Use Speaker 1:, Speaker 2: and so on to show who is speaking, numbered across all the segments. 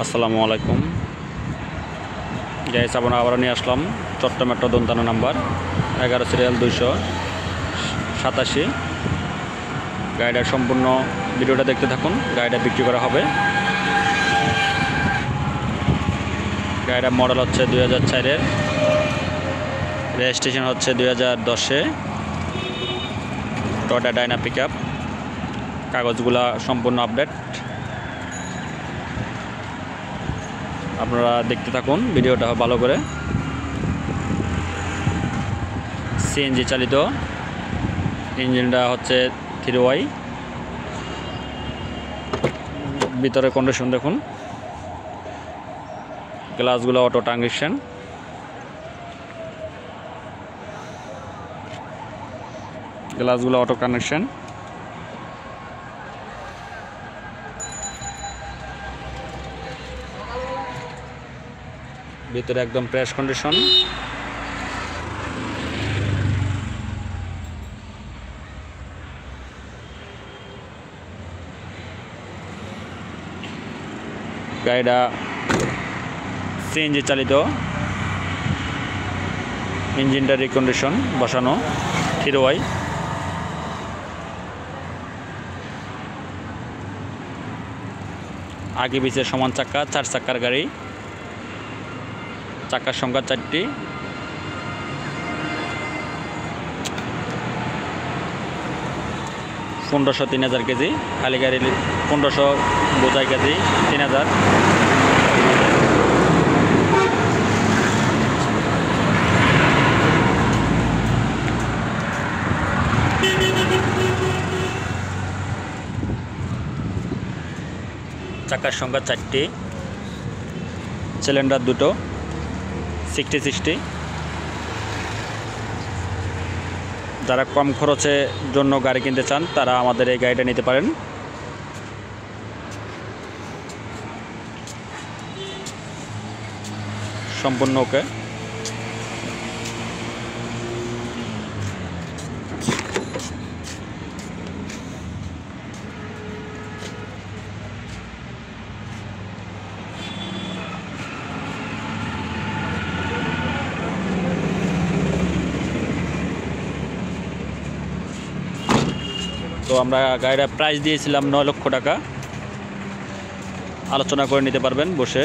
Speaker 1: আসসালামু আলাইকুম গাইস, আমরা আবার নিয়ে আসলাম চট্টগ্রাম মেট্রো ৫৩ নাম্বার 11 সিরিয়াল 287। গাড়িটার সম্পূর্ণ ভিডিওটা দেখতে থাকুন। গাড়িটা বিক্রি করা হবে। গাড়িটার মডেল হচ্ছে 2004-এর, রেজিস্ট্রেশন হচ্ছে 2010-এ, টয়োটা ডাইনা পিকআপ। কাগজগুলা সম্পূর্ণ আপডেট। আপনারা দেখতে থাকুন ভিডিওটা ভালো করে। সিএনজি চালিত, ইঞ্জিনটা হচ্ছে 3Y। ভিতরে কন্ডিশন দেখুন, গ্লাসগুলো অটো ট্রানজিশন। গ্লাসগুলো অটো কানেকশন। ভিতরে একদম ফ্রেশ কন্ডিশন। গাড়িটা সিএনজি চালিত, ইঞ্জিনটা রিকন্ডিশন বসানো, 3Y। আগে পিছে সমান চাক্কা, 4 চাক্কার গাড়ি। চাকার সংখ্যা 4টি। পনেরোশো 3000 কেজি। খালি গাড়ি 1500 বোঝাই কেজি 3000। চাকার সংখ্যা 4টি। সিলিন্ডার দুটো, 60-60। যারা কম খরচে জন্য গাড়ি কিনতে চান তারা আমাদের এই গাড়িটা নিতে পারেন। সম্পূর্ণ ওকে। তো আমরা গাড়িটার প্রাইস দিয়েছিলাম 9 লক্ষ টাকা। আলোচনা করে নিতে পারবেন বসে।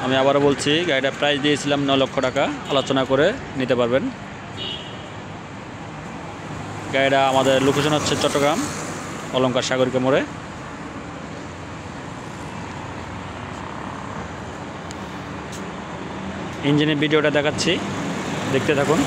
Speaker 1: আমি আবারও বলছি, গাড়িটার প্রাইস দিয়েছিলাম 9 লক্ষ টাকা। আলোচনা করে নিতে পারবেন। গাড়িটা আমাদের লোকেশন হচ্ছে চট্টগ্রাম অলঙ্কার সাগরিকা মোড়ে। ইঞ্জিনের ভিডিওটা দেখাচ্ছি, দেখতে থাকুন।